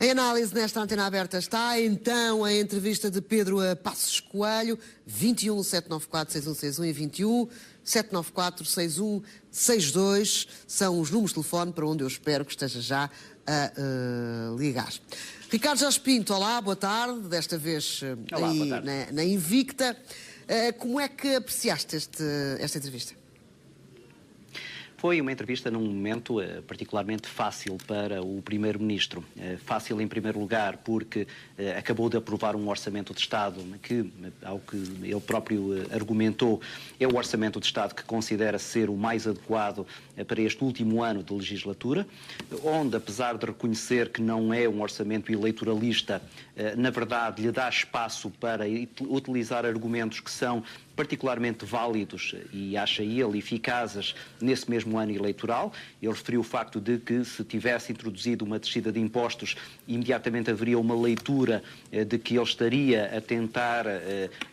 Em análise nesta Antena Aberta está então a entrevista de Pedro Passos Coelho, 21 794 6161 e 21 794 6162 são os números de telefone para onde eu espero que esteja já a ligar. Ricardo Jorge Pinto, olá, boa tarde, desta vez olá, aí boa tarde. Na Invicta. Como é que apreciaste esta entrevista? Foi uma entrevista num momento particularmente fácil para o Primeiro-Ministro. Fácil, em primeiro lugar, porque acabou de aprovar um Orçamento de Estado que, ao que ele próprio argumentou, é o Orçamento de Estado que considera ser o mais adequado para este último ano de legislatura, onde, apesar de reconhecer que não é um orçamento eleitoralista, na verdade lhe dá espaço para utilizar argumentos que são particularmente válidos e acha ele eficazes nesse mesmo ano eleitoral. Ele referiu o facto de que se tivesse introduzido uma descida de impostos, imediatamente haveria uma leitura de que ele estaria a tentar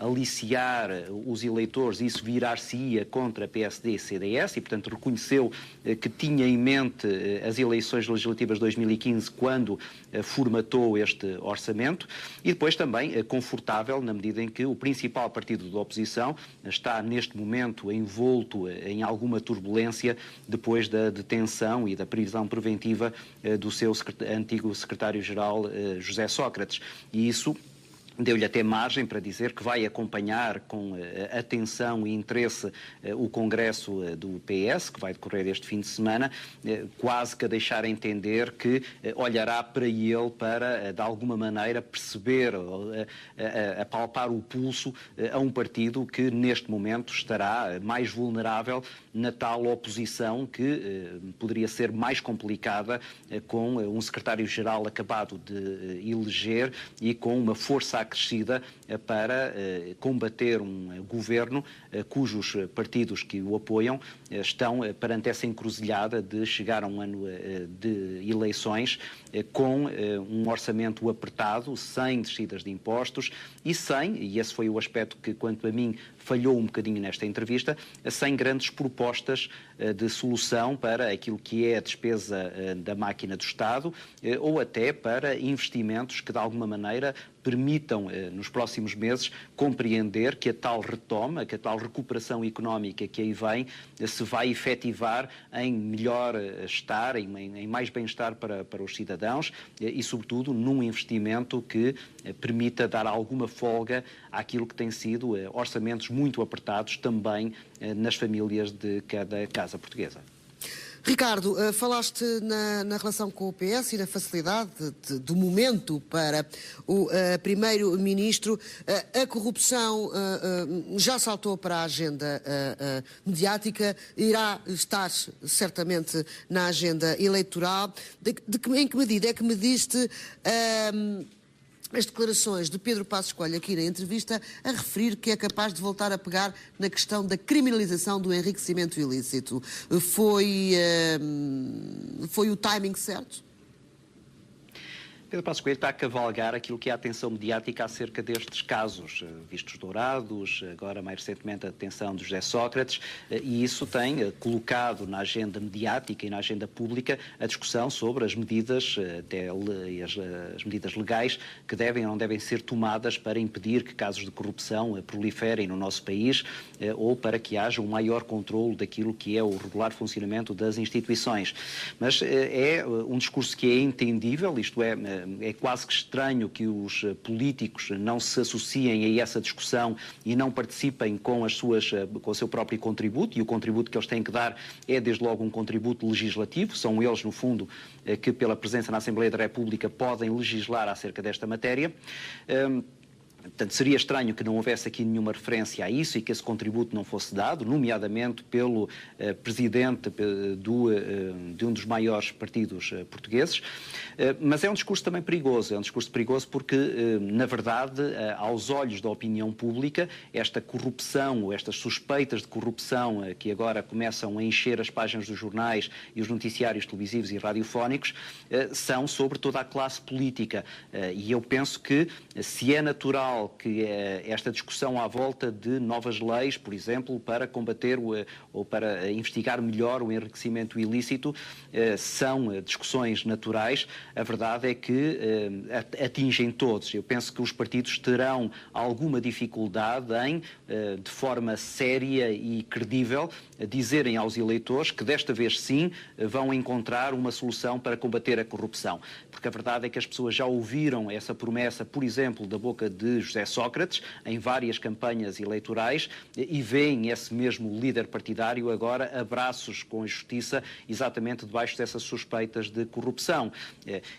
aliciar os eleitores e isso virar-se-ia contra PSD e CDS e, portanto, reconheceu que tinha em mente as eleições legislativas de 2015 quando formatou este orçamento e depois também confortável na medida em que o principal partido da oposição está neste momento envolto em alguma turbulência depois da detenção e da prisão preventiva do seu antigo secretário-geral José Sócrates. E isso deu-lhe até margem para dizer que vai acompanhar com atenção e interesse o Congresso do PS, que vai decorrer este fim de semana, quase que a deixar entender que olhará para ele para, de alguma maneira, perceber, apalpar o pulso a um partido que, neste momento, estará mais vulnerável na tal oposição que poderia ser mais complicada com um secretário-geral acabado de eleger e com uma força acrescida para combater um governo cujos partidos que o apoiam estão perante essa encruzilhada de chegar a um ano de eleições com um orçamento apertado, sem descidas de impostos e sem, e esse foi o aspecto que, quanto a mim, falhou um bocadinho nesta entrevista, sem grandes propostas de solução para aquilo que é a despesa da máquina do Estado ou até para investimentos que, de alguma maneira, permitam, nos próximos meses, compreender que a tal retoma, que a tal recuperação económica que aí vem, se vai efetivar em melhor estar, em mais bem-estar para os cidadãos e, sobretudo, num investimento que permita dar alguma folga àquilo que tem sido orçamentos muito apertados também nas famílias de cada casa portuguesa. Ricardo, falaste na relação com o PS e na facilidade do momento para o Primeiro-Ministro. A corrupção já saltou para a agenda mediática, irá estar certamente na agenda eleitoral. Em que medida é que mediste as declarações de Pedro Passos Coelho aqui na entrevista a referir que é capaz de voltar a pegar na questão da criminalização do enriquecimento ilícito? Foi o timing certo? Pedro Passos Coelho está a cavalgar aquilo que é a atenção mediática acerca destes casos, vistos dourados, agora mais recentemente a detenção de José Sócrates, e isso tem colocado na agenda mediática e na agenda pública a discussão sobre as medidas, as medidas legais que devem ou não devem ser tomadas para impedir que casos de corrupção proliferem no nosso país ou para que haja um maior controle daquilo que é o regular funcionamento das instituições. Mas é um discurso que é entendível, isto é quase que estranho que os políticos não se associem a essa discussão e não participem com o seu próprio contributo, e o contributo que eles têm que dar é, desde logo, um contributo legislativo. São eles, no fundo, que pela presença na Assembleia da República podem legislar acerca desta matéria. Portanto, seria estranho que não houvesse aqui nenhuma referência a isso e que esse contributo não fosse dado, nomeadamente pelo presidente de um dos maiores partidos portugueses. Mas é um discurso também perigoso. É um discurso perigoso porque, na verdade, aos olhos da opinião pública, esta corrupção, ou estas suspeitas de corrupção que agora começam a encher as páginas dos jornais e os noticiários televisivos e radiofónicos, são sobre toda a classe política. E eu penso que, se é natural normal que esta discussão à volta de novas leis, por exemplo, para combater ou para investigar melhor o enriquecimento ilícito, são discussões naturais. A verdade é que atingem todos. Eu penso que os partidos terão alguma dificuldade em, de forma séria e credível, dizerem aos eleitores que desta vez sim vão encontrar uma solução para combater a corrupção. Porque a verdade é que as pessoas já ouviram essa promessa, por exemplo, da boca de José Sócrates, em várias campanhas eleitorais, e veem esse mesmo líder partidário agora a braços com a justiça, exatamente debaixo dessas suspeitas de corrupção.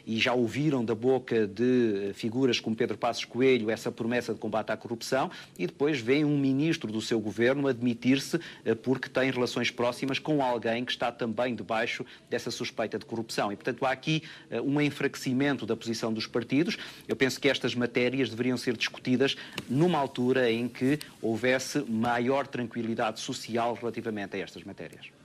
E já ouviram da boca de figuras como Pedro Passos Coelho essa promessa de combate à corrupção, e depois veem um ministro do seu governo admitir-se porque tem relações próximas com alguém que está também debaixo dessa suspeita de corrupção. E, portanto, há aqui um enfraquecimento da posição dos partidos. Eu penso que estas matérias deveriam ser discutidas numa altura em que houvesse maior tranquilidade social relativamente a estas matérias.